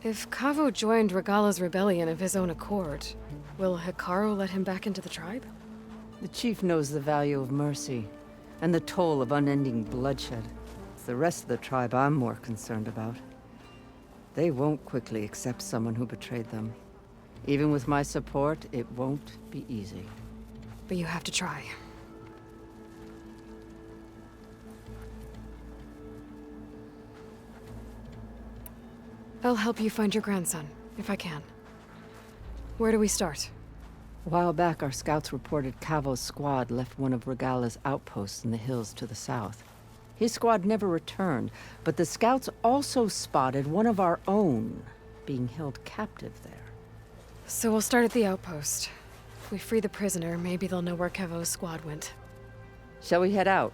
If Kavo joined Regala's rebellion of his own accord, will Hikaru let him back into the tribe? The chief knows the value of mercy, and the toll of unending bloodshed. It's the rest of the tribe I'm more concerned about. They won't quickly accept someone who betrayed them. Even with my support, it won't be easy. But you have to try. I'll help you find your grandson, if I can. Where do we start? A while back, our scouts reported Cavo's squad left one of Regala's outposts in the hills to the south. His squad never returned, but the scouts also spotted one of our own being held captive there. So we'll start at the outpost. If we free the prisoner, maybe they'll know where Cavo's squad went. Shall we head out?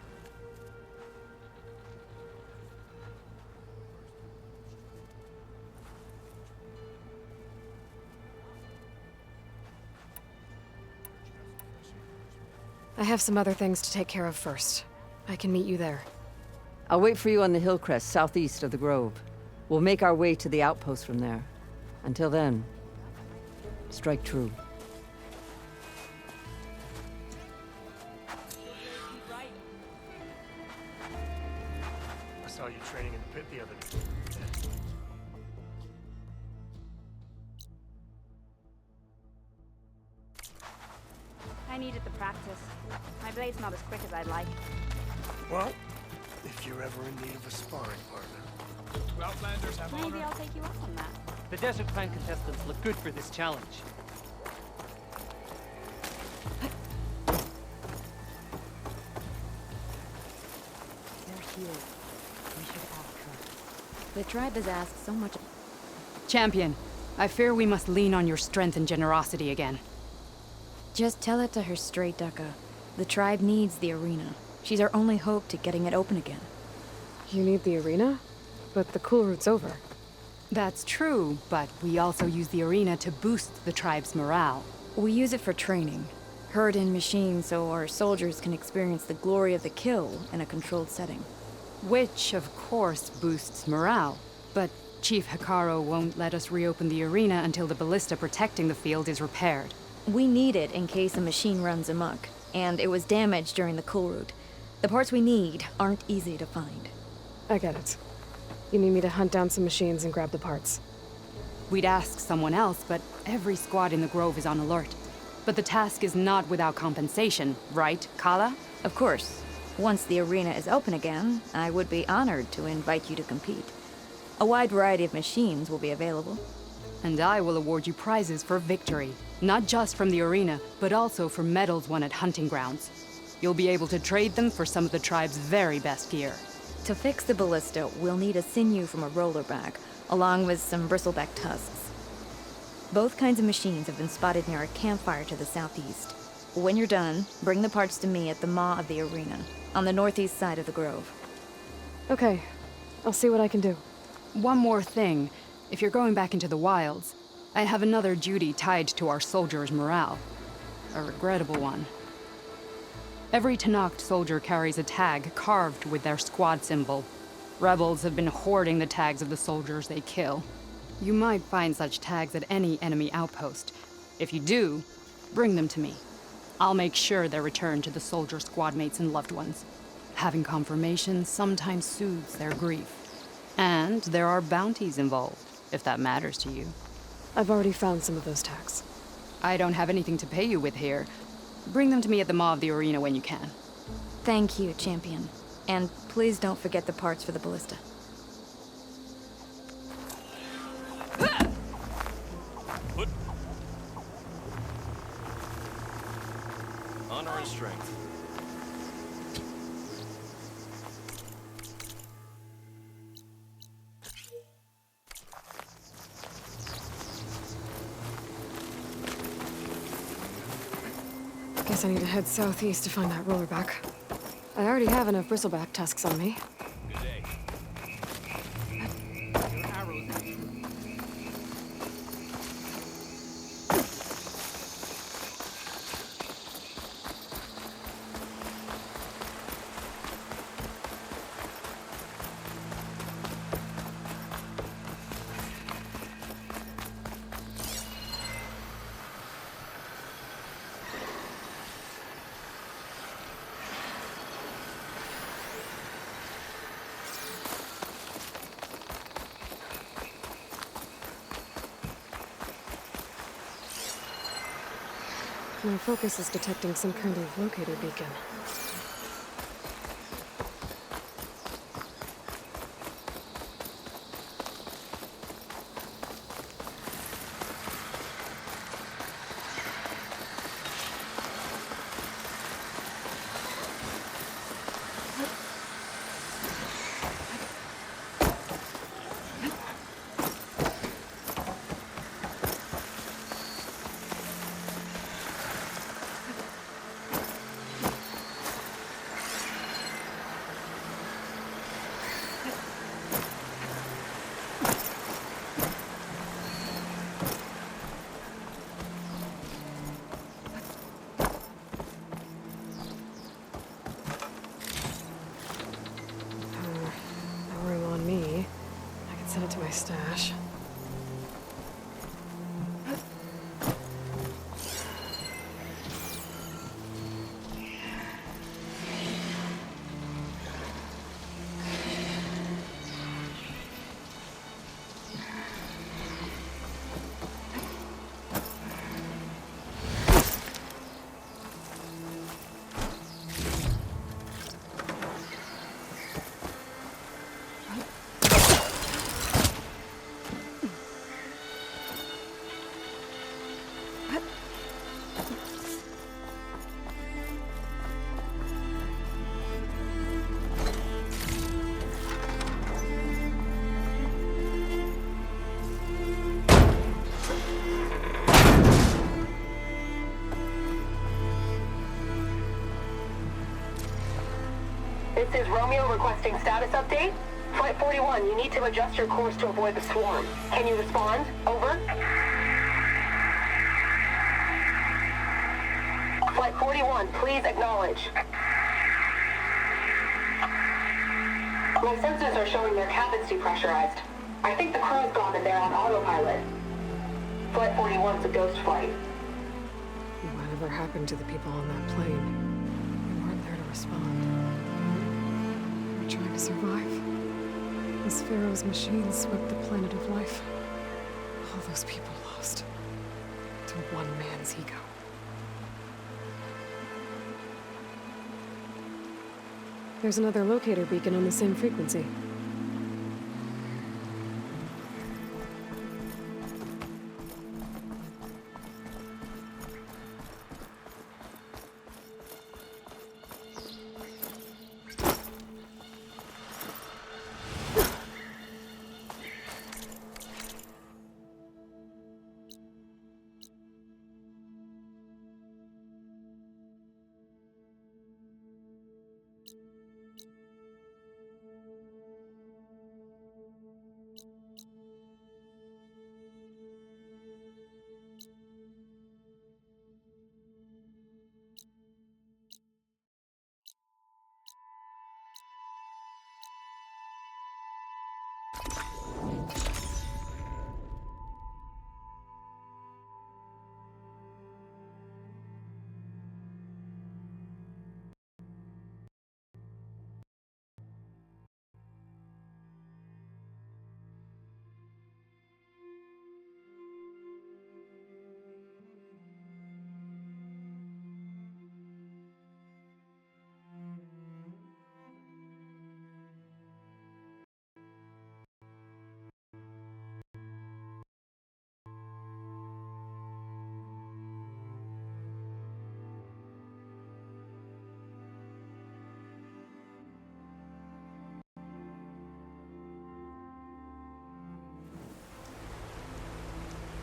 I have some other things to take care of first. I can meet you there. I'll wait for you on the hill crest southeast of the grove. We'll make our way to the outpost from there. Until then, strike true. I saw you training in the pit the other day. I needed the practice. My blade's not as quick as I'd like. Well, if you're ever in need of a sparring partner. Do Outlanders have Maybe honor? I'll take you up on that. The Desert Clan contestants look good for this challenge. They're here. We should ask her. The tribe has asked so much. Champion, I fear we must lean on your strength and generosity again. Just tell it to her straight, Ducka. The tribe needs the arena. She's our only hope to getting it open again. You need the arena? But the cool route's over. That's true, but we also use the arena to boost the tribe's morale. We use it for training. Herd in machines so our soldiers can experience the glory of the kill in a controlled setting. Which, of course, boosts morale. But Chief Hikaru won't let us reopen the arena until the ballista protecting the field is repaired. We need it in case a machine runs amok, and it was damaged during the cool route. The parts we need aren't easy to find. I get it. You need me to hunt down some machines and grab the parts. We'd ask someone else, but every squad in the Grove is on alert. But the task is not without compensation, right, Kala? Of course. Once the arena is open again, I would be honored to invite you to compete. A wide variety of machines will be available. And I will award you prizes for victory. Not just from the arena, but also for medals won at hunting grounds. You'll be able to trade them for some of the tribe's very best gear. To fix the ballista, we'll need a sinew from a rollerback, along with some bristleback tusks. Both kinds of machines have been spotted near a campfire to the southeast. When you're done, bring the parts to me at the maw of the arena, on the northeast side of the grove. Okay. I'll see what I can do. One more thing. If you're going back into the wilds, I have another duty tied to our soldiers' morale. A regrettable one. Every Tenakth soldier carries a tag carved with their squad symbol. Rebels have been hoarding the tags of the soldiers they kill. You might find such tags at any enemy outpost. If you do, bring them to me. I'll make sure they're returned to the soldier squad mates and loved ones. Having confirmation sometimes soothes their grief. And there are bounties involved, if that matters to you. I've already found some of those tags. I don't have anything to pay you with here. Bring them to me at the maw of the arena when you can. Thank you, champion. And please don't forget the parts for the ballista. Honor and strength. Guess I need to head southeast to find that rollerback. I already have enough bristleback tusks on me. Good day. Your arrows. My focus is detecting some kind of locator beacon. No room on me. I can send it to my stash. This is Romeo requesting status update. Flight 41, you need to adjust your course to avoid the swarm. Can you respond? Over. Flight 41, please acknowledge. My sensors are showing their cabins depressurized. I think the crew's gone and they're on autopilot. Flight 41's a ghost flight. Whatever happened to the people on that plane? They weren't there to respond. They were trying to survive. As Pharaoh's machines swept the planet of life, all those people lost to one man's ego. There's another locator beacon on the same frequency.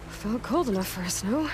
Felt cold enough for a snow.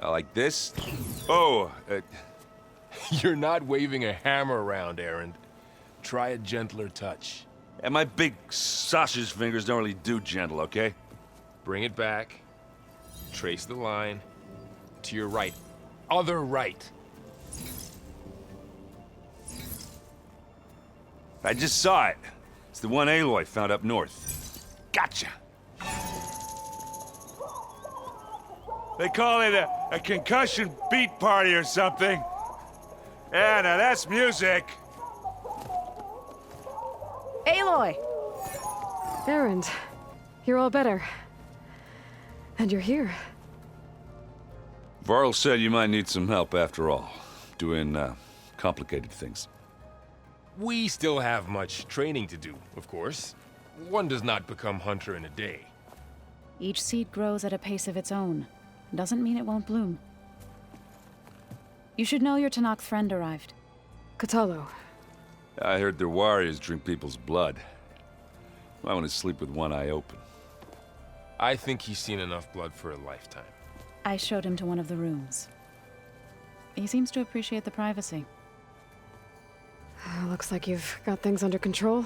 Like this? Oh, You're not waving a hammer around, Errand. Try a gentler touch. And my big sausage fingers don't really do gentle, okay? Bring it back. Trace the line. To your right. Other right. I just saw it. It's the one Aloy found up north. Gotcha! They call it a concussion beat party or something. Yeah, now that's music. Aloy! Errand, you're all better. And you're here. Varl said you might need some help after all. Doing, complicated things. We still have much training to do, of course. One does not become hunter in a day. Each seed grows at a pace of its own. Doesn't mean it won't bloom. You should know your Tanakh friend arrived. Katalo. I heard their warriors drink people's blood. I want to sleep with one eye open. I think he's seen enough blood for a lifetime. I showed him to one of the rooms. He seems to appreciate the privacy. Looks like you've got things under control.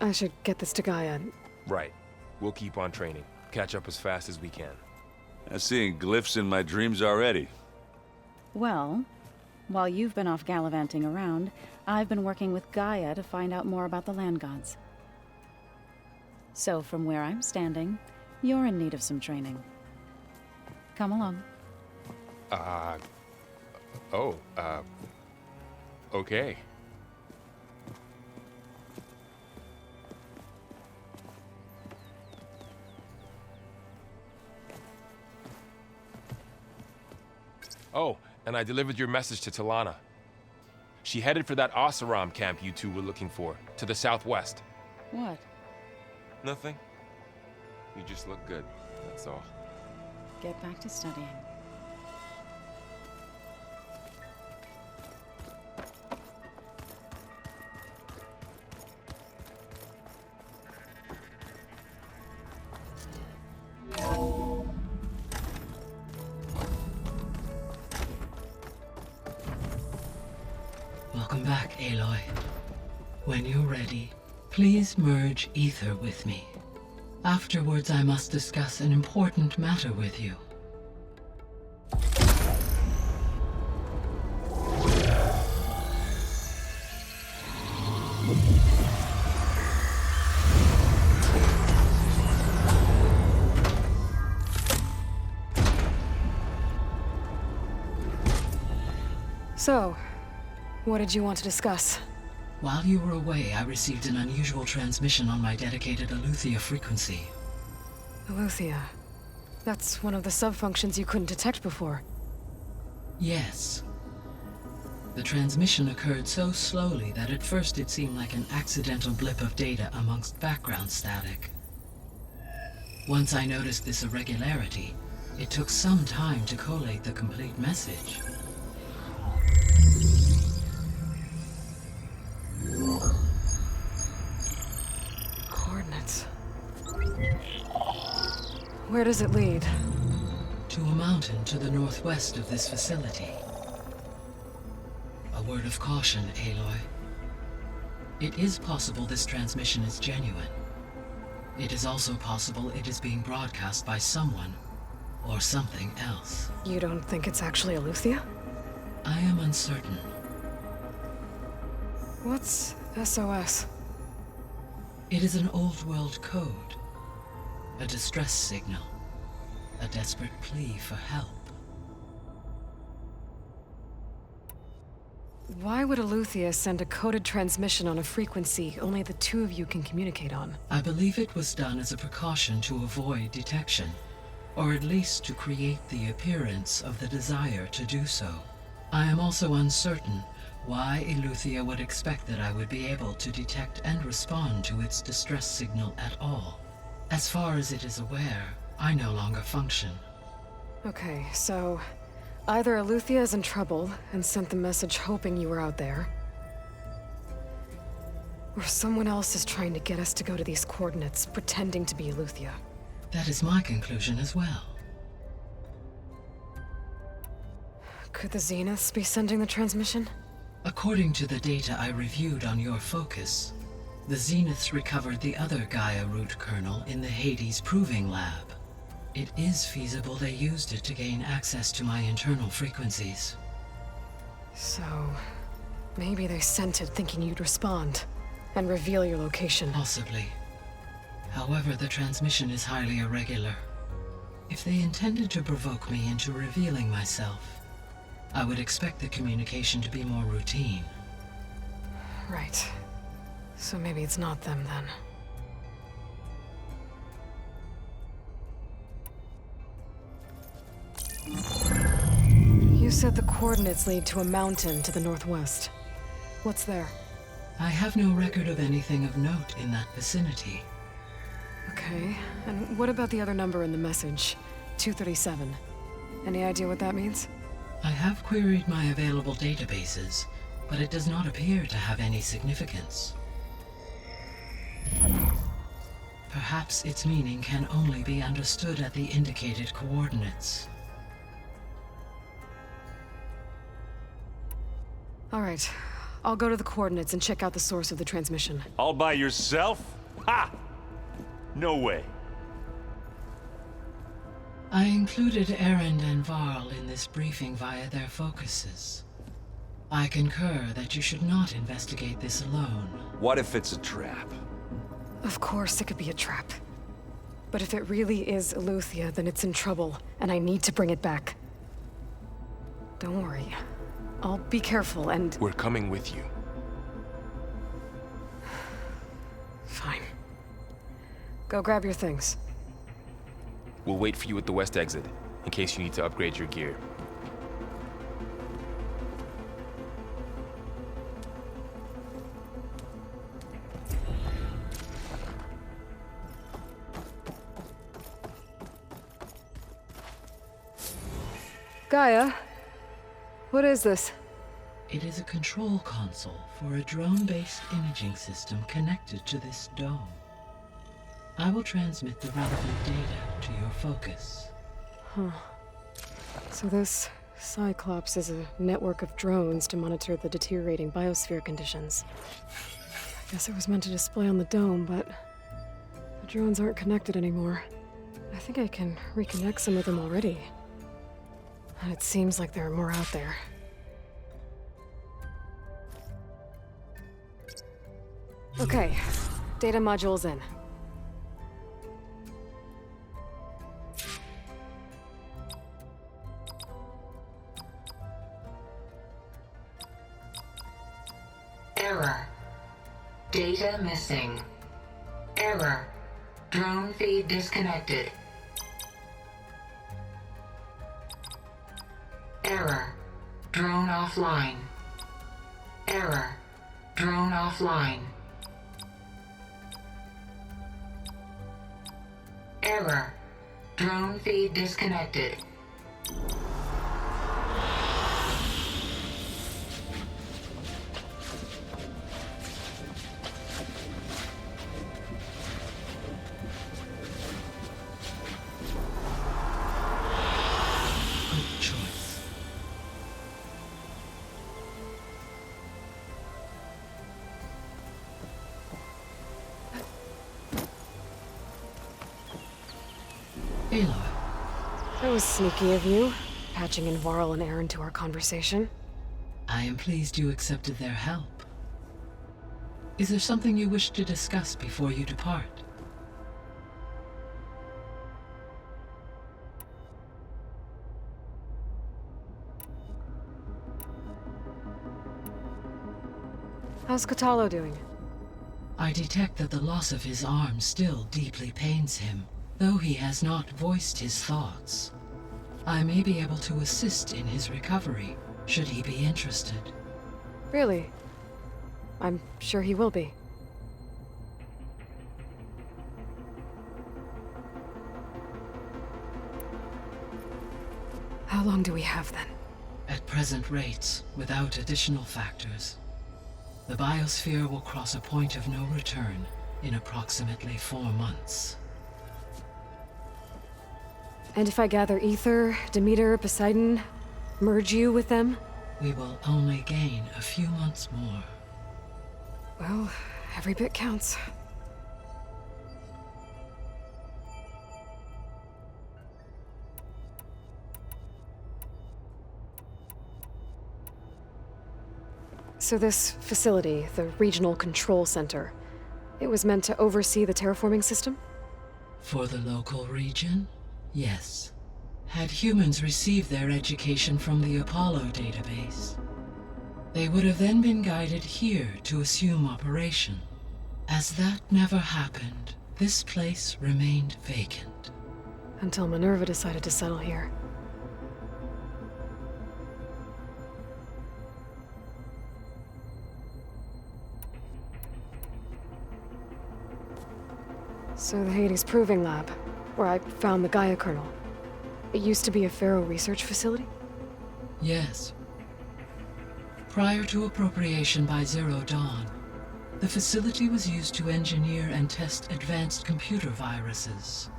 I should get this to Gaia. Right. We'll keep on training. Catch up as fast as we can. I'm seeing glyphs in my dreams already. Well, while you've been off gallivanting around, I've been working with Gaia to find out more about the land gods. So from where I'm standing, you're in need of some training. Come along. Okay. Oh, and I delivered your message to Talana. She headed for that Oseram camp you two were looking for, to the southwest. What? Nothing. You just look good, that's all. Get back to studying. Welcome back, Aloy. When you're ready, please merge ether with me. Afterwards, I must discuss an important matter with you. So, what did you want to discuss? While you were away, I received an unusual transmission on my dedicated Aletheia frequency. Aletheia. That's one of the sub-functions you couldn't detect before. Yes. The transmission occurred so slowly that at first it seemed like an accidental blip of data amongst background static. Once I noticed this irregularity, it took some time to collate the complete message. Coordinates. Where does it lead? To a mountain to the northwest of this facility. A word of caution, Aloy. It is possible this transmission is genuine. It is also possible it is being broadcast by someone or something else. You don't think it's actually Aletheia? I am uncertain. What's SOS? It is an old-world code. A distress signal. A desperate plea for help. Why would Aletheia send a coded transmission on a frequency only the two of you can communicate on? I believe it was done as a precaution to avoid detection, or at least to create the appearance of the desire to do so. I am also uncertain why Aletheia would expect that I would be able to detect and respond to its distress signal at all. As far as it is aware, I no longer function. Okay, so either Aletheia is in trouble and sent the message hoping you were out there, or someone else is trying to get us to go to these coordinates, pretending to be Aletheia. That is my conclusion as well. Could the Zeniths be sending the transmission? According to the data I reviewed on your focus, the Zeniths recovered the other Gaia root kernel in the Hades Proving Lab. It is feasible they used it to gain access to my internal frequencies. So, maybe they sent it thinking you'd respond and reveal your location. Possibly. However, the transmission is highly irregular. If they intended to provoke me into revealing myself, I would expect the communication to be more routine. Right. So maybe it's not them then. You said the coordinates lead to a mountain to the northwest. What's there? I have no record of anything of note in that vicinity. Okay, and what about the other number in the message? 237. Any idea what that means? I have queried my available databases, but it does not appear to have any significance. Perhaps its meaning can only be understood at the indicated coordinates. All right, I'll go to the coordinates and check out the source of the transmission. All by yourself? Ha! No way. I included Erend and Varl in this briefing via their focuses. I concur that you should not investigate this alone. What if it's a trap? Of course it could be a trap. But if it really is Aloy, then it's in trouble, and I need to bring it back. Don't worry. I'll be careful and... We're coming with you. Fine. Go grab your things. We'll wait for you at the west exit, in case you need to upgrade your gear. Gaia, what is this? It is a control console for a drone-based imaging system connected to this dome. I will transmit the relevant data to your focus. Huh. So this Cyclops is a network of drones to monitor the deteriorating biosphere conditions. I guess it was meant to display on the dome, but the drones aren't connected anymore. I think I can reconnect some of them already. And it seems like there are more out there. Okay, data module's in. Error. Data missing. Error. Drone feed disconnected. Error. Drone offline. Error. Drone offline. Error. Drone feed disconnected. Good choice. Aloy. That was sneaky of you, patching in Varl and Erend to our conversation. I am pleased you accepted their help. Is there something you wish to discuss before you depart? How's Katalo doing? I detect that the loss of his arm still deeply pains him, though he has not voiced his thoughts. I may be able to assist in his recovery, should he be interested. Really? I'm sure he will be. How long do we have then? At present rates, without additional factors, the biosphere will cross a point of no return in approximately 4 months. And if I gather Ether, Demeter, Poseidon, Merge you with them? We will only gain a few months more. Well, every bit counts. So this facility, the Regional Control Center, it was meant to oversee the terraforming system? For the local region, yes. Had humans received their education from the Apollo database, they would have then been guided here to assume operation. As that never happened, this place remained vacant. Until Minerva decided to settle here. So the Hades Proving Lab, where I found the Gaia kernel. It used to be a Pharaoh research facility? Yes. Prior to appropriation by Zero Dawn, the facility was used to engineer and test advanced computer viruses.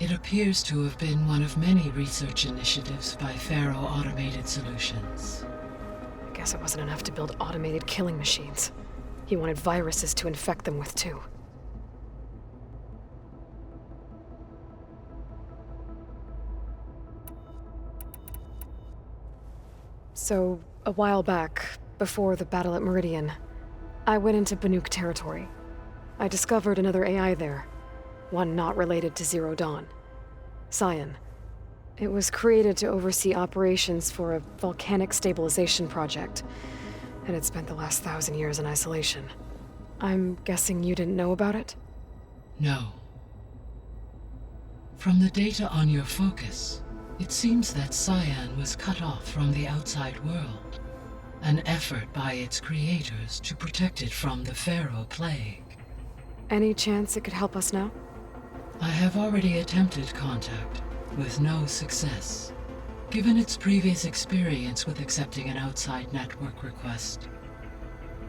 It appears to have been one of many research initiatives by Pharaoh Automated Solutions. I guess it wasn't enough to build automated killing machines. He wanted viruses to infect them with too. So, a while back, before the battle at Meridian, I went into Banuk territory. I discovered another AI there, one not related to Zero Dawn. Scion. It was created to oversee operations for a volcanic stabilization project, and it spent the last 1,000 years in isolation. I'm guessing you didn't know about it? No. From the data on your focus, it seems that Scion was cut off from the outside world, an effort by its creators to protect it from the Pharaoh plague. Any chance it could help us now? I have already attempted contact, with no success. Given its previous experience with accepting an outside network request,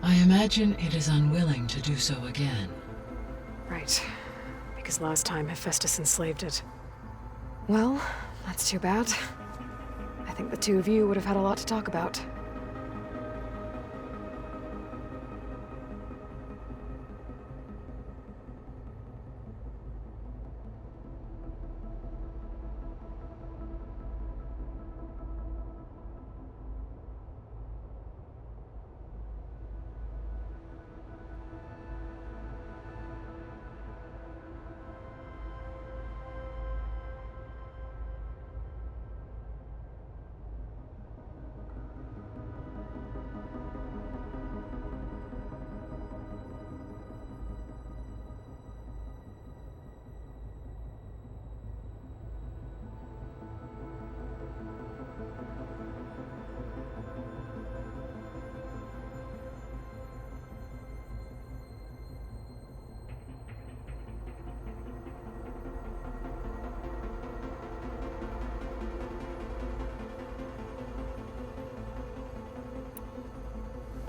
I imagine it is unwilling to do so again. Right. Because last time Hephaestus enslaved it. Well, that's too bad. I think the two of you would have had a lot to talk about.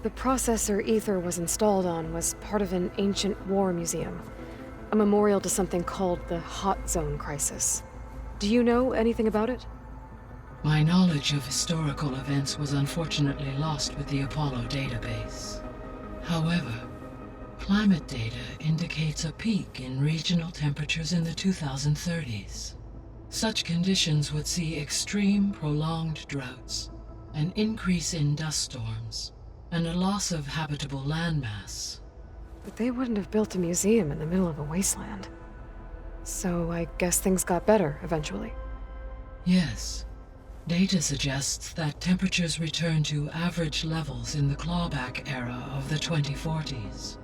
The processor Ether was installed on was part of an ancient war museum, a memorial to something called the Hot Zone Crisis. Do you know anything about it? My knowledge of historical events was unfortunately lost with the Apollo database. However, climate data indicates a peak in regional temperatures in the 2030s. Such conditions would see extreme, prolonged droughts, an increase in dust storms, and a loss of habitable landmass. But they wouldn't have built a museum in the middle of a wasteland. So I guess things got better eventually. Yes. Data suggests that temperatures returned to average levels in the clawback era of the 2040s.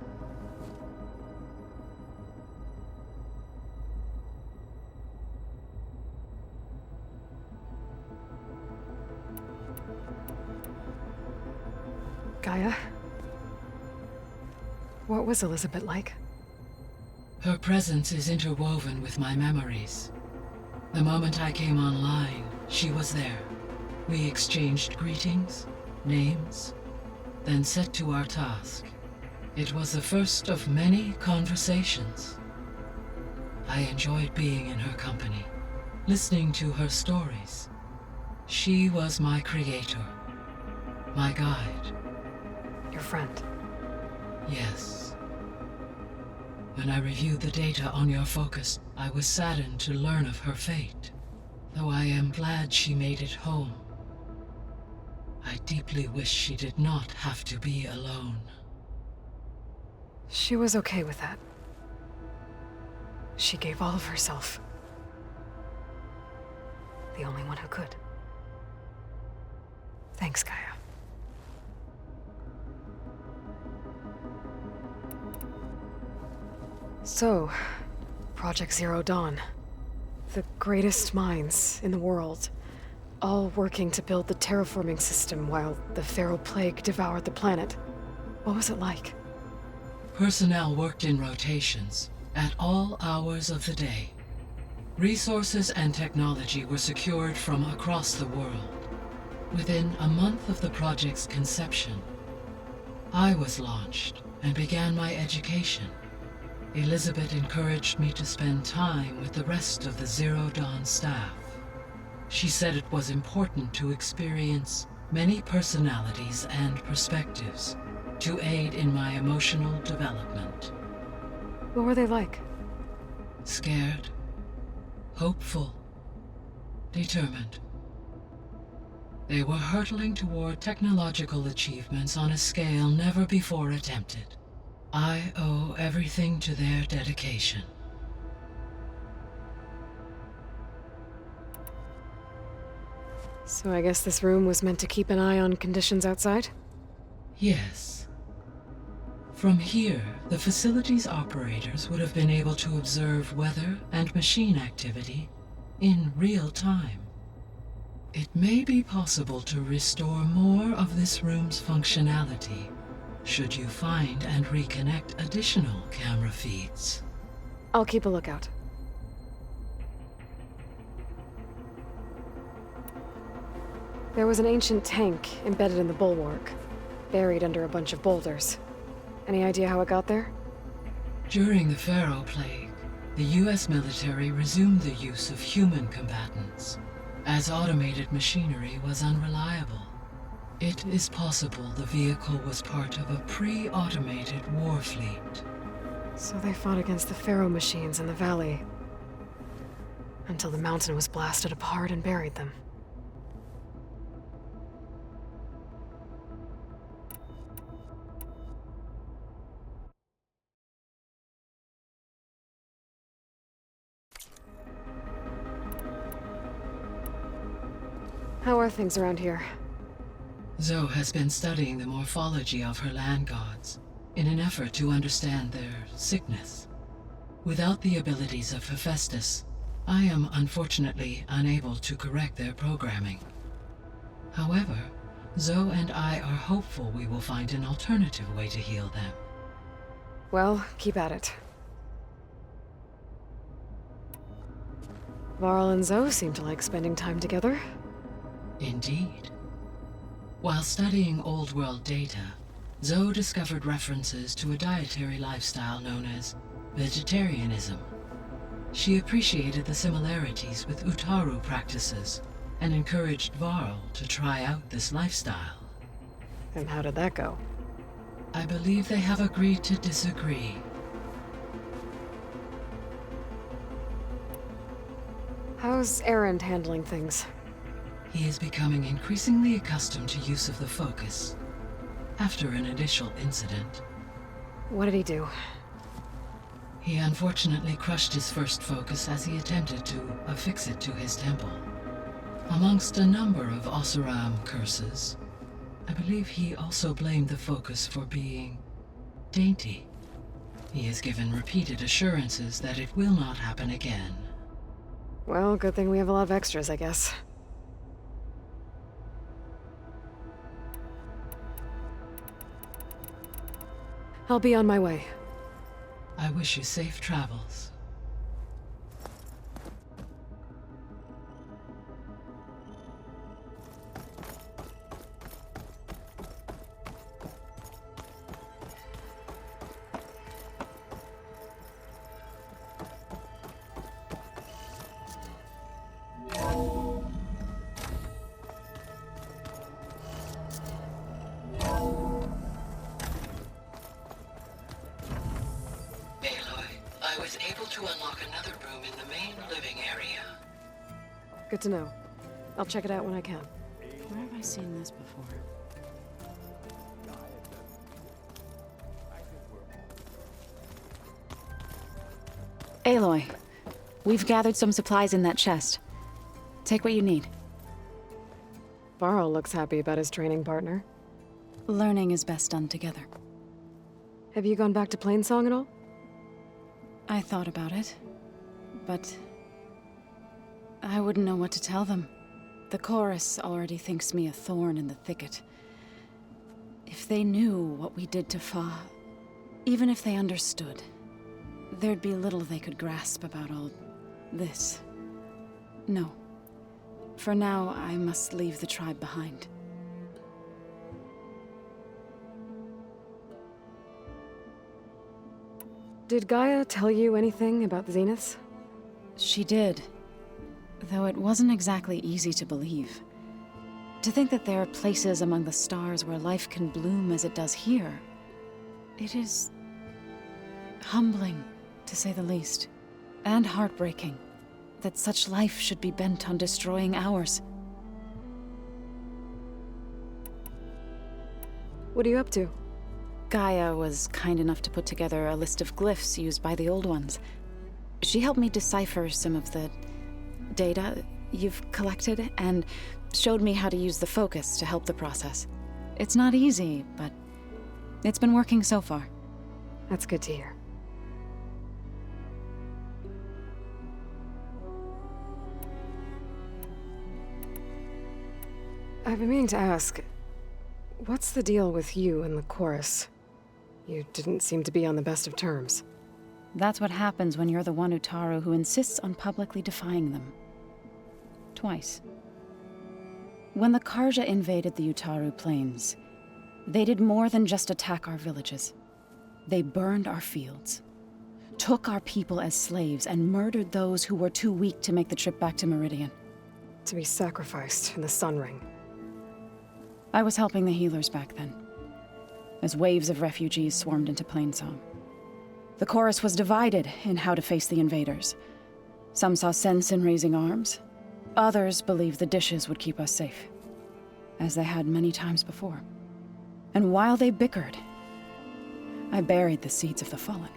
Gaia? What was Elizabeth like? Her presence is interwoven with my memories. The moment I came online, she was there. We exchanged greetings, names, then set to our task. It was the first of many conversations. I enjoyed being in her company, listening to her stories. She was my creator, my guide. Your friend. Yes. When I reviewed the data on your focus, I was saddened to learn of her fate, though I am glad she made it home. I deeply wish she did not have to be alone. She was okay with that. She gave all of herself. The only one who could. Thanks, Gaia. So, Project Zero Dawn. The greatest minds in the world, all working to build the terraforming system while the Pharaoh Plague devoured the planet. What was it like? Personnel worked in rotations, at all hours of the day. Resources and technology were secured from across the world. Within a month of the project's conception, I was launched and began my education. Elizabeth encouraged me to spend time with the rest of the Zero Dawn staff. She said it was important to experience many personalities and perspectives to aid in my emotional development. What were they like? Scared, hopeful, determined. They were hurtling toward technological achievements on a scale never before attempted. I owe everything to their dedication. So I guess this room was meant to keep an eye on conditions outside? Yes. From here, the facility's operators would have been able to observe weather and machine activity in real time. It may be possible to restore more of this room's functionality should you find and reconnect additional camera feeds. I'll keep a lookout. There was an ancient tank embedded in the bulwark, buried under a bunch of boulders. Any idea how it got there? During the Pharaoh Plague, the US military resumed the use of human combatants, as automated machinery was unreliable. It is possible the vehicle was part of a pre-automated war fleet. So they fought against the Pharaoh machines in the valley, until the mountain was blasted apart and buried them. How are things around here? Zoe has been studying the morphology of her land gods in an effort to understand their sickness. Without the abilities of Hephaestus, I am unfortunately unable to correct their programming. However, Zoe and I are hopeful we will find an alternative way to heal them. Well, keep at it. Varl and Zoe seem to like spending time together. Indeed. While studying Old World data, Zoe discovered references to a dietary lifestyle known as vegetarianism. She appreciated the similarities with Utaru practices and encouraged Varl to try out this lifestyle. And how did that go? I believe they have agreed to disagree. How's Erend handling things? He is becoming increasingly accustomed to use of the focus, after an initial incident. What did he do? He unfortunately crushed his first focus as he attempted to affix it to his temple. Amongst a number of Oseram curses, I believe he also blamed the focus for being dainty. He has given repeated assurances that it will not happen again. Well, good thing we have a lot of extras, I guess. I'll be on my way. I wish you safe travels. Good to know. I'll check it out when I can. Where have I seen this before? Aloy, we've gathered some supplies in that chest. Take what you need. Varl looks happy about his training partner. Learning is best done together. Have you gone back to Plainsong at all? I thought about it, but I wouldn't know what to tell them. The chorus already thinks me a thorn in the thicket. If they knew what we did to Fa, even if they understood, there'd be little they could grasp about all this. No. For now, I must leave the tribe behind. Did Gaia tell you anything about the Zeniths? She did. Though it wasn't exactly easy to believe. To think that there are places among the stars where life can bloom as it does here. It is humbling, to say the least. And heartbreaking that such life should be bent on destroying ours. What are you up to? Gaia was kind enough to put together a list of glyphs used by the Old Ones. She helped me decipher some of the data you've collected, and showed me how to use the focus to help the process. It's not easy, but it's been working so far. That's good to hear. I've been meaning to ask, what's the deal with you and the chorus? You didn't seem to be on the best of terms. That's what happens when you're the one Utaru who insists on publicly defying them. Twice. When the Karja invaded the Utaru plains, they did more than just attack our villages. They burned our fields, took our people as slaves, and murdered those who were too weak to make the trip back to Meridian. To be sacrificed in the Sun Ring. I was helping the healers back then, as waves of refugees swarmed into Plainsong. The chorus was divided in how to face the invaders. Some saw sense in raising arms. Others believed the dishes would keep us safe, as they had many times before. And while they bickered, I buried the seeds of the fallen.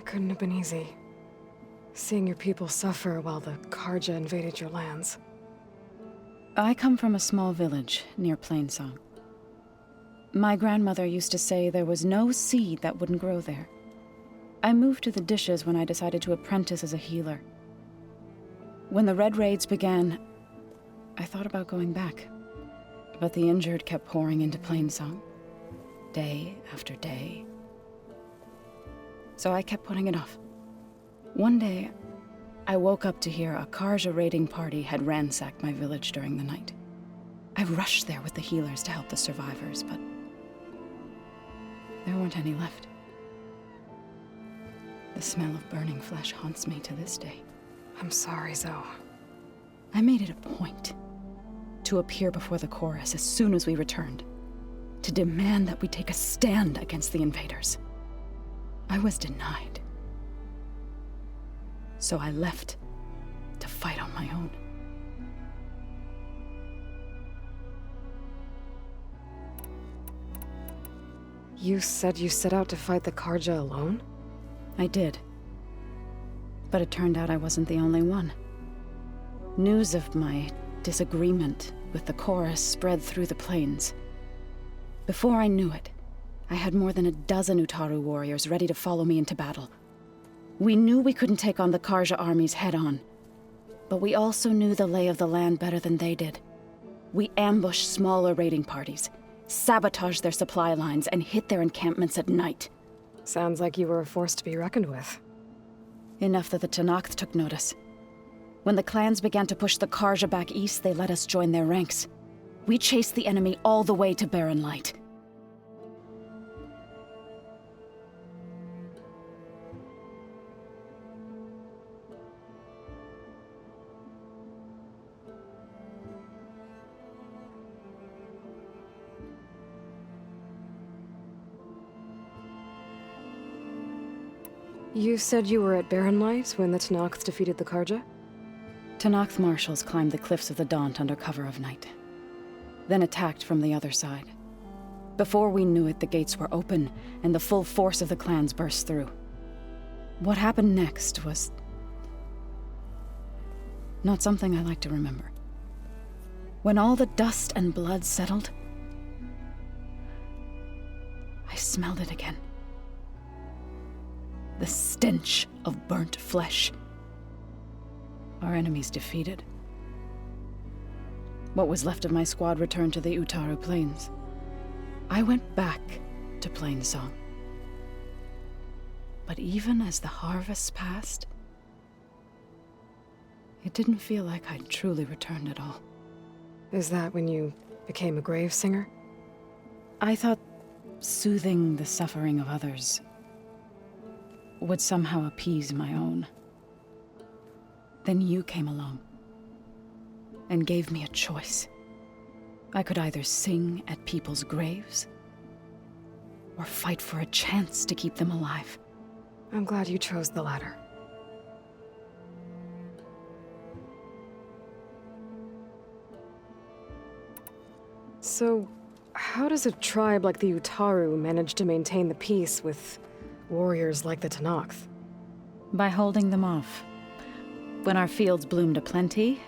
Couldn't have been easy. Seeing your people suffer while the Karja invaded your lands. I come from a small village near Plainsong. My grandmother used to say there was no seed that wouldn't grow there. I moved to the dishes when I decided to apprentice as a healer. When the Red Raids began, I thought about going back. But the injured kept pouring into Plainsong, day after day. So I kept putting it off. One day, I woke up to hear a Karja raiding party had ransacked my village during the night. I rushed there with the healers to help the survivors, but there weren't any left. The smell of burning flesh haunts me to this day. I'm sorry, Zoe. I made it a point to appear before the chorus as soon as we returned, to demand that we take a stand against the invaders. I was denied. So I left to fight on my own. You said you set out to fight the Karja alone? I did. But it turned out I wasn't the only one. News of my disagreement with the chorus spread through the plains. Before I knew it, I had more than a dozen Utaru warriors ready to follow me into battle. We knew we couldn't take on the Karja armies head-on, but we also knew the lay of the land better than they did. We ambushed smaller raiding parties, sabotaged their supply lines, and hit their encampments at night. Sounds like you were a force to be reckoned with. Enough that the Tenakth took notice. When the clans began to push the Karja back east, they let us join their ranks. We chased the enemy all the way to Barren Light. You said you were at Barren Light when the Tenakth defeated the Karja? Tenakth marshals climbed the cliffs of the Daunt under cover of night, then attacked from the other side. Before we knew it, the gates were open, and the full force of the clans burst through. What happened next was not something I like to remember. When all the dust and blood settled, I smelled it again. The stench of burnt flesh. Our enemies defeated. What was left of my squad returned to the Utaru Plains. I went back to Plainsong. But even as the harvests passed, it didn't feel like I'd truly returned at all. Is that when you became a grave singer? I thought soothing the suffering of others would somehow appease my own. Then you came along and gave me a choice. I could either sing at people's graves or fight for a chance to keep them alive. I'm glad you chose the latter. So, how does a tribe like the Utaru manage to maintain the peace with warriors like the Tenakth? By holding them off. When our fields bloomed aplenty,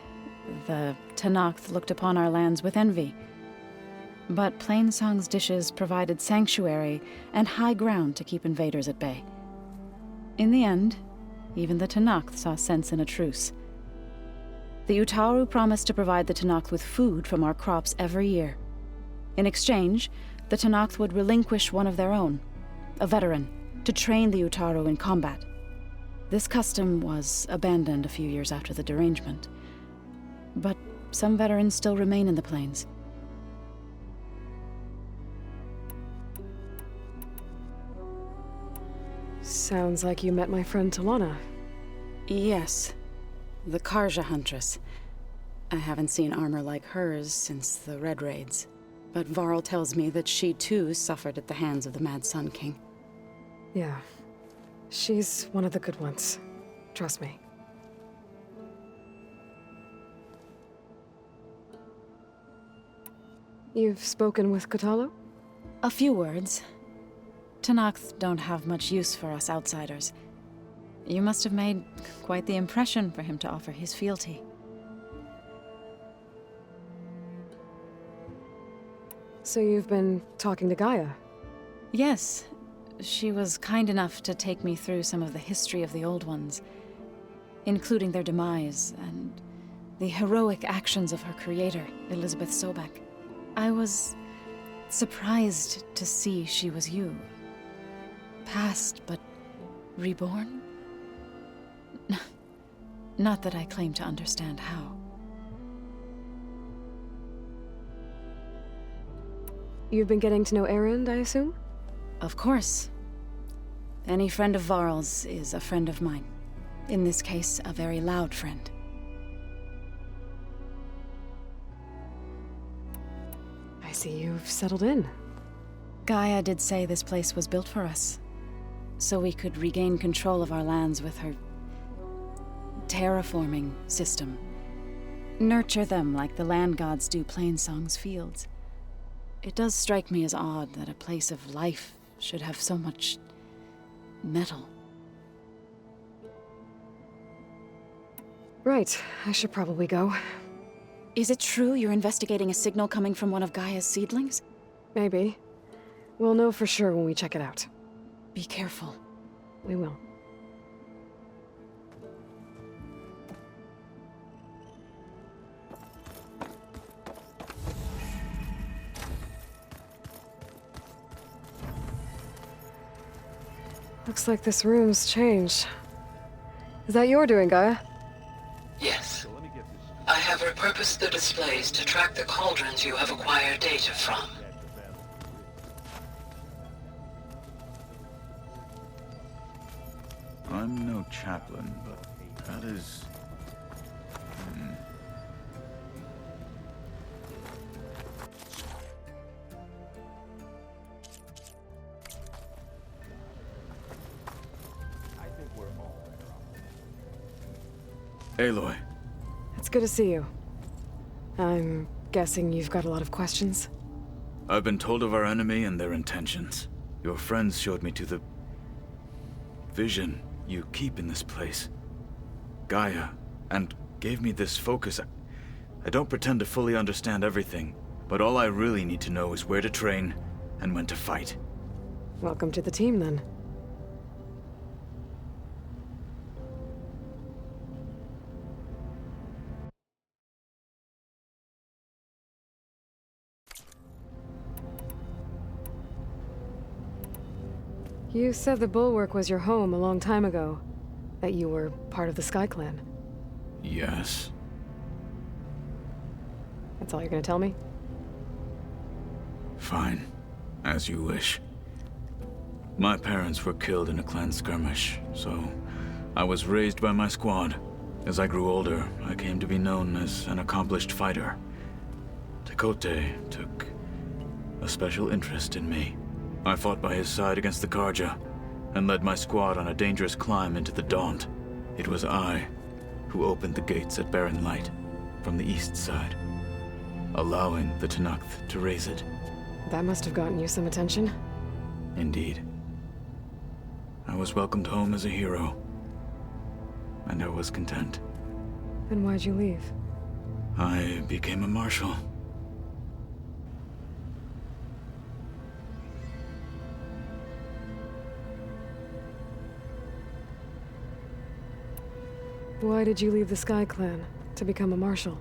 the Tenakth looked upon our lands with envy. But Plainsong's dishes provided sanctuary and high ground to keep invaders at bay. In the end, even the Tenakth saw sense in a truce. The Utaru promised to provide the Tenakth with food from our crops every year. In exchange, the Tenakth would relinquish one of their own, a veteran, to train the Utaru in combat. This custom was abandoned a few years after the derangement, but some veterans still remain in the plains. Sounds like you met my friend Talana. Yes, the Karja Huntress. I haven't seen armor like hers since the Red Raids, but Varl tells me that she too suffered at the hands of the Mad Sun King. Yeah. She's one of the good ones. Trust me. You've spoken with Kotallo? A few words. Tenakth don't have much use for us outsiders. You must have made quite the impression for him to offer his fealty. So you've been talking to Gaia? Yes. She was kind enough to take me through some of the history of the Old Ones, including their demise and the heroic actions of her creator, Elizabeth Sobek. I was surprised to see she was you. Past, but reborn? Not that I claim to understand how. You've been getting to know Erend, I assume? Of course. Any friend of Varl's is a friend of mine. In this case, a very loud friend. I see you've settled in. Gaia did say this place was built for us, so we could regain control of our lands with her terraforming system. Nurture them like the land gods do Plainsong's fields. It does strike me as odd that a place of life should have so much metal. Right, I should probably go. Is it true you're investigating a signal coming from one of Gaia's seedlings? Maybe. We'll know for sure when we check it out. Be careful. We will. Looks like this room's changed. Is that your doing, Gaia? Yes. I have repurposed the displays to track the cauldrons you have acquired data from. I'm no chaplain, but that is... Aloy. It's good to see you. I'm guessing you've got a lot of questions? I've been told of our enemy and their intentions. Your friends showed me to the vision you keep in this place, Gaia, and gave me this focus. I don't pretend to fully understand everything, but all I really need to know is where to train and when to fight. Welcome to the team, then. You said the Bulwark was your home a long time ago. That you were part of the Sky Clan. Yes. That's all you're gonna tell me? Fine. As you wish. My parents were killed in a clan skirmish, so I was raised by my squad. As I grew older, I came to be known as an accomplished fighter. Tekote took a special interest in me. I fought by his side against the Karja, and led my squad on a dangerous climb into the Daunt. It was I who opened the gates at Barren Light from the east side, allowing the Tenakth to raise it. That must have gotten you some attention. Indeed. I was welcomed home as a hero, and I was content. Then why'd you leave? I became a marshal. Why did you leave the Sky Clan to become a marshal?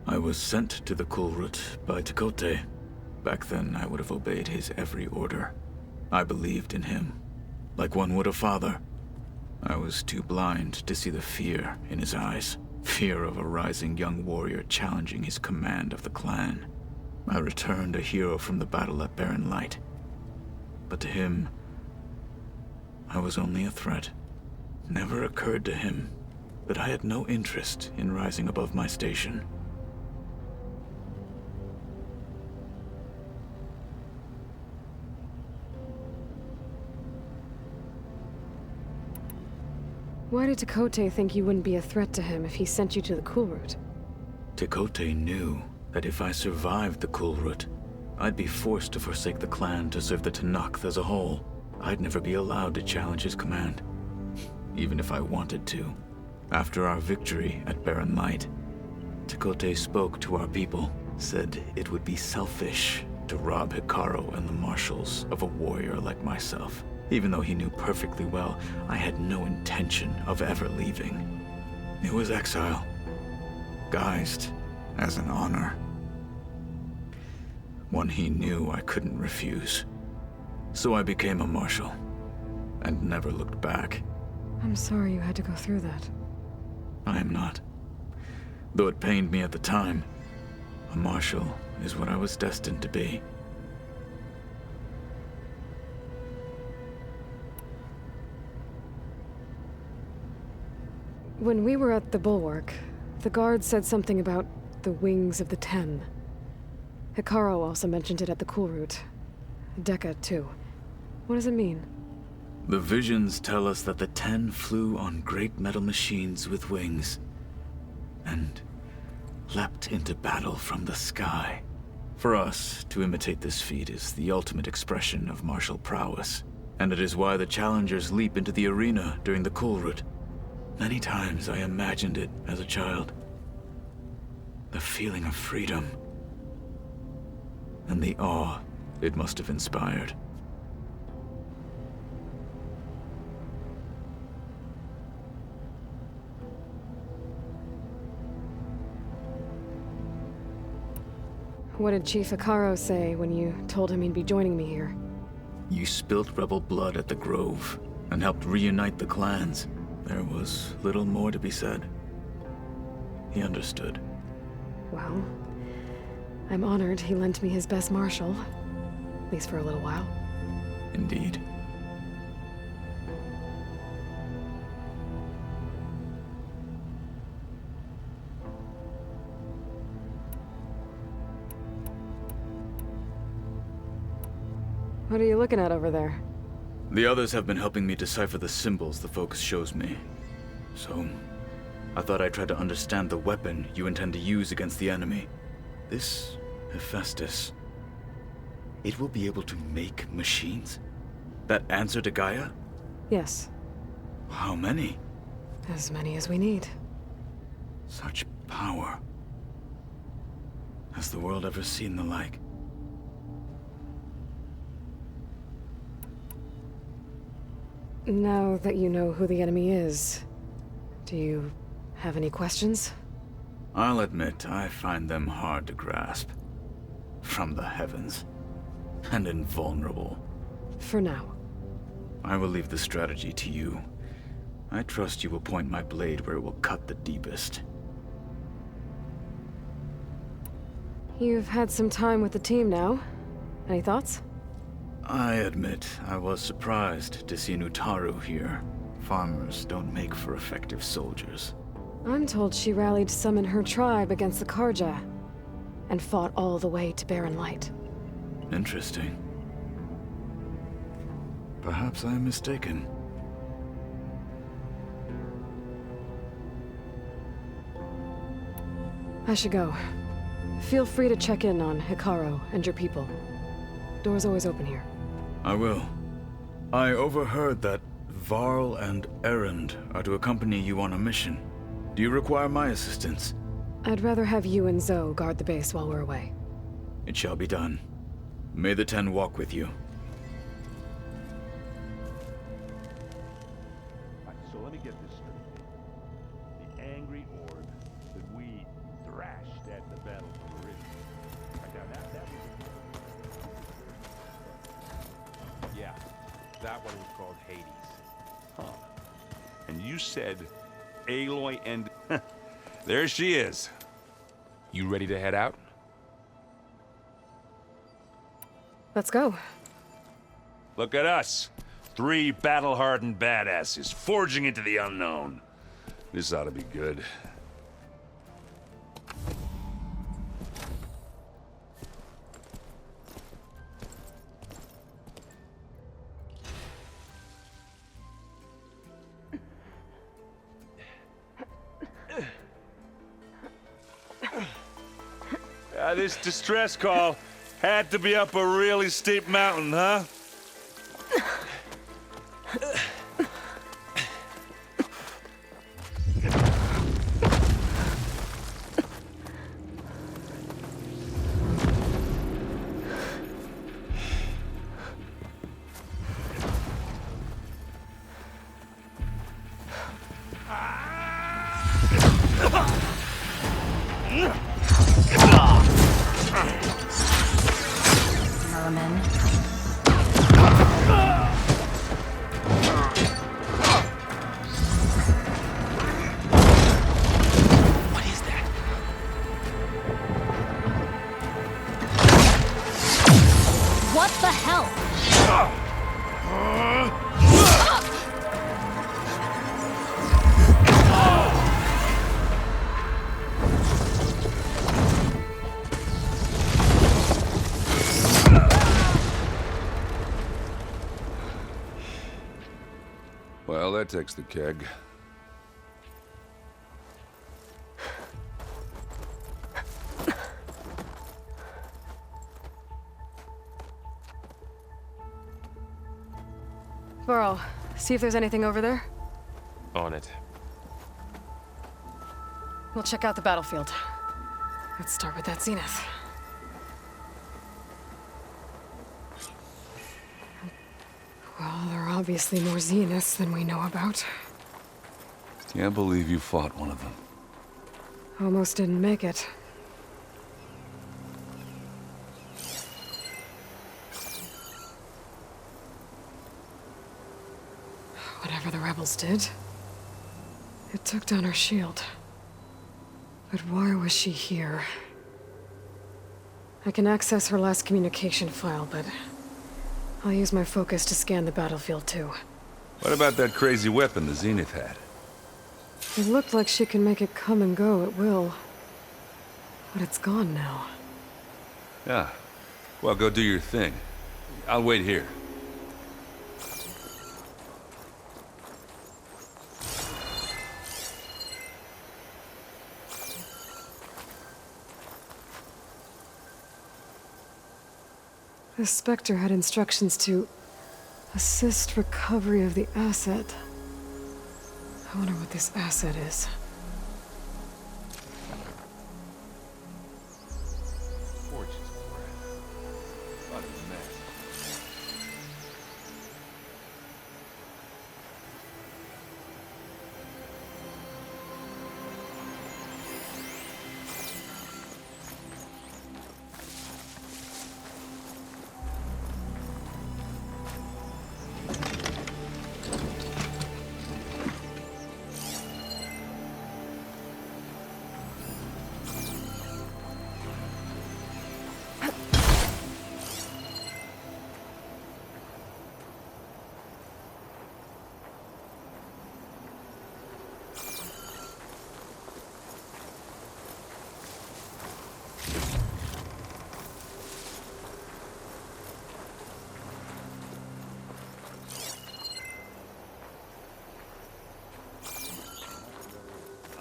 I was sent to the Kulrut by Tekote. Back then, I would have obeyed his every order. I believed in him, like one would a father. I was too blind to see the fear in his eyes. Fear of a rising young warrior challenging his command of the clan. I returned a hero from the battle at Barren Light. But to him, I was only a threat. Never occurred to him that I had no interest in rising above my station. Why did Tekote think you wouldn't be a threat to him if he sent you to the Kulrut? Tekote knew that if I survived the Kulrut, I'd be forced to forsake the clan to serve the Tenakth as a whole. I'd never be allowed to challenge his command, even if I wanted to. After our victory at Barren Light, Tekote spoke to our people, said it would be selfish to rob Hikaru and the marshals of a warrior like myself, even though he knew perfectly well I had no intention of ever leaving. It was exile, guised as an honor. One he knew I couldn't refuse. So I became a marshal, and never looked back. I'm sorry you had to go through that. I am not. Though it pained me at the time, a marshal is what I was destined to be. When we were at the Bulwark, the guard said something about the Wings of the Ten. Hikaru also mentioned it at the Kulrut. Dekka, too. What does it mean? The visions tell us that the Ten flew on great metal machines with wings, and leapt into battle from the sky. For us, to imitate this feat is the ultimate expression of martial prowess, and it is why the challengers leap into the arena during the Kulrut. Many times I imagined it as a child. The feeling of freedom, and the awe it must have inspired. What did Chief Hikaru say when you told him he'd be joining me here? You spilt rebel blood at the Grove and helped reunite the clans. There was little more to be said. He understood. Well, I'm honored he lent me his best marshal. At least for a little while. Indeed. What are you looking at over there? The others have been helping me decipher the symbols the focus shows me. So, I thought I'd try to understand the weapon you intend to use against the enemy. This Hephaestus, it will be able to make machines? That answer to Gaia? Yes. How many? As many as we need. Such power. Has the world ever seen the like? Now that you know who the enemy is, do you have any questions? I'll admit, I find them hard to grasp. From the heavens. And invulnerable. For now. I will leave the strategy to you. I trust you will point my blade where it will cut the deepest. You've had some time with the team now. Any thoughts? I admit, I was surprised to see Nutaru here. Farmers don't make for effective soldiers. I'm told she rallied some in her tribe against the Karja, and fought all the way to Barren Light. Interesting. Perhaps I am mistaken. I should go. Feel free to check in on Hikaru and your people. Door's always open here. I will. I overheard that Varl and Erend are to accompany you on a mission. Do you require my assistance? I'd rather have you and Zoe guard the base while we're away. It shall be done. May the Ten walk with you. Right, so let me get this straight. The angry orb that we thrashed at the Battle of Meridian. Right, now that was... Yeah, that one was called Hades. Huh. And you said Aloy and... There she is. You ready to head out? Let's go. Look at us. 3 battle-hardened badasses forging into the unknown. This ought to be good. This distress call had to be up a really steep mountain, huh? What the hell? Well, that takes the keg. Varl, see if there's anything over there. On it. We'll check out the battlefield. Let's start with that zenith. Well, there are obviously more zeniths than we know about. Can't believe you fought one of them. Almost didn't make it. Whatever the rebels did, it took down her shield. But why was she here? I can access her last communication file, but I'll use my focus to scan the battlefield too. What about that crazy weapon the Zenith had? It looked like she can make it come and go at will. But it's gone now. Yeah. Well, go do your thing. I'll wait here. The Spectre had instructions to assist recovery of the asset. I wonder what this asset is.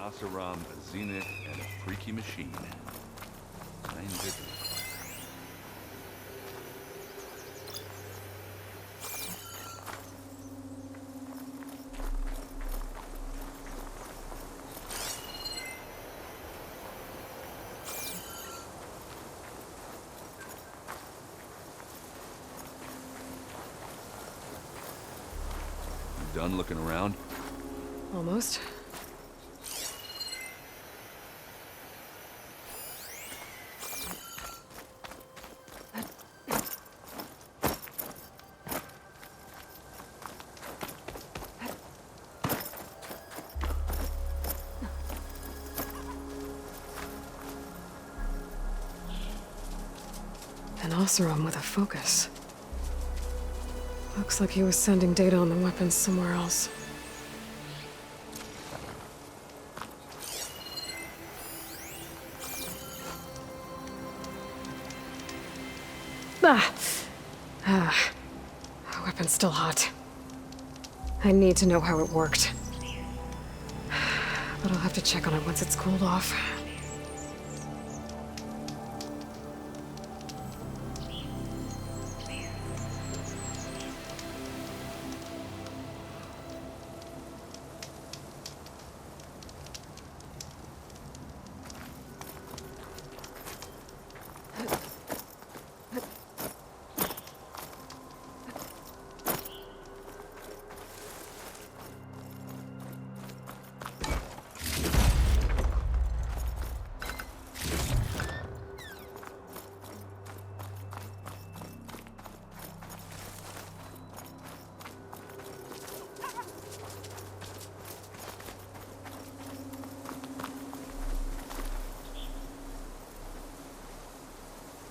Oseram, a Zenith, and a freaky machine. 9 visitors. You done looking around? Almost. An Oseram with a focus. Looks like he was sending data on the weapons somewhere else. The weapon's still hot. I need to know how it worked. But I'll have to check on it once it's cooled off.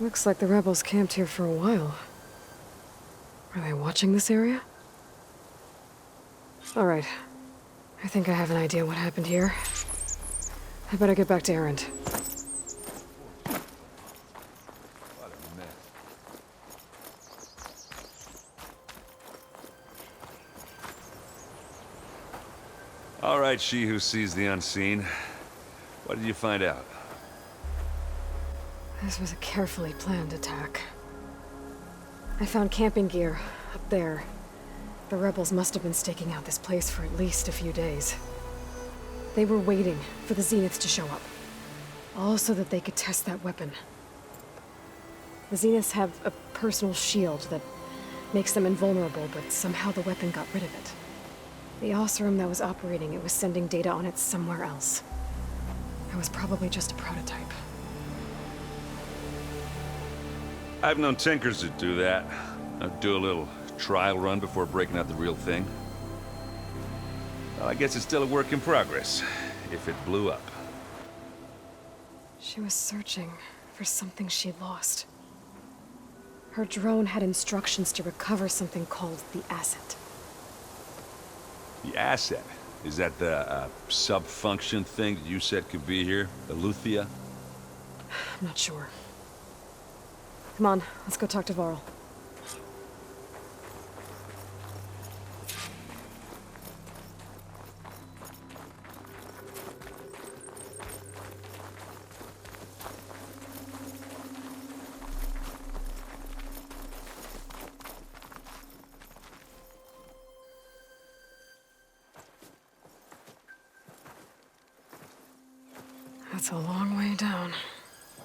Looks like the rebels camped here for a while. Are they watching this area? All right. I think I have an idea what happened here. I better get back to Erend. All right, she who sees the unseen. What did you find out? This was a carefully planned attack. I found camping gear up there. The rebels must have been staking out this place for at least a few days. They were waiting for the Zeniths to show up. All so that they could test that weapon. The Zeniths have a personal shield that makes them invulnerable, but somehow the weapon got rid of it. The Oseram that was operating it was sending data on it somewhere else. It was probably just a prototype. I've known tinkers that do that. Do a little trial run before breaking out the real thing. Well, I guess it's still a work in progress, if it blew up. She was searching for something she lost. Her drone had instructions to recover something called the asset. The asset? Is that the sub-function thing that you said could be here? The Luthia? I'm not sure. Come on, let's go talk to Varl. That's a long way down.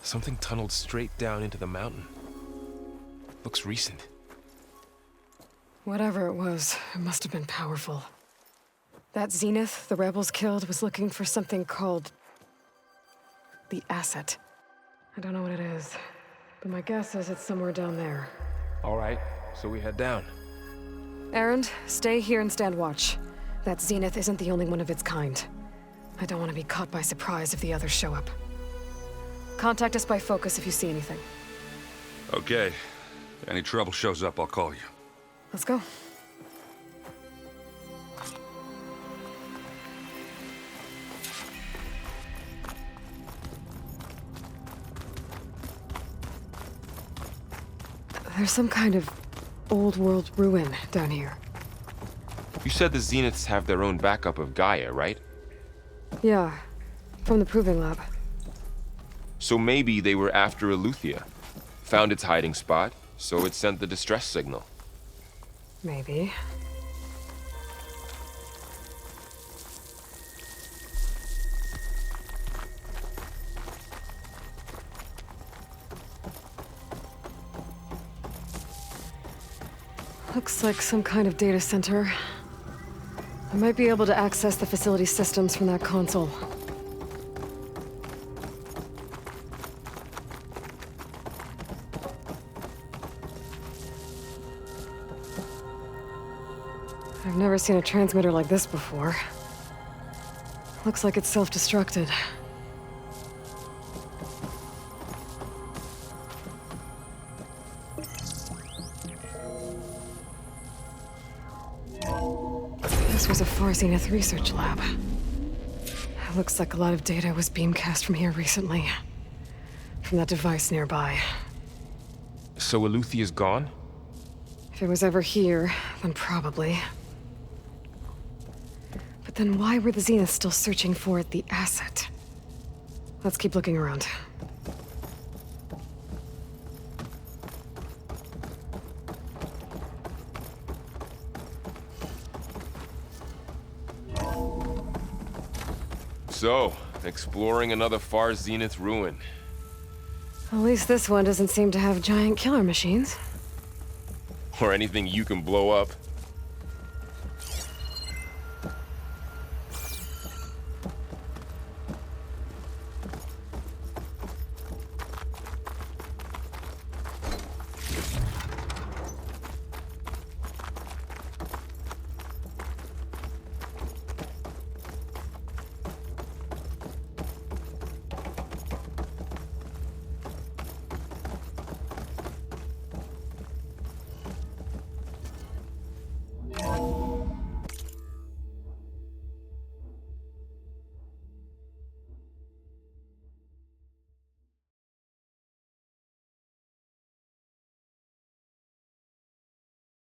Something tunneled straight down into the mountain. Looks recent. Whatever it was, it must have been powerful. That Zenith the rebels killed was looking for something called the asset. I don't know what it is, but my guess is it's somewhere down there. All right, so we head down. Erend, stay here and stand watch. That Zenith isn't the only one of its kind. I don't want to be caught by surprise if the others show up. Contact us by focus if you see anything. Okay. If any trouble shows up, I'll call you. Let's go. There's some kind of old world ruin down here. You said the Zeniths have their own backup of Gaia, right? Yeah, from the Proving Lab. So maybe they were after Aletheia. Found its hiding spot, so it sent the distress signal. Maybe. Looks like some kind of data center. I might be able to access the facility systems from that console. I've never seen a transmitter like this before. Looks like it's self-destructed. This was a Far Zenith research lab. It looks like a lot of data was beamcast from here recently. From that device nearby. So Aletheia's gone? If it was ever here, then probably. But then why were the Zeniths still searching for the asset? Let's keep looking around. So, exploring another Far Zenith ruin. At least this one doesn't seem to have giant killer machines. Or anything you can blow up.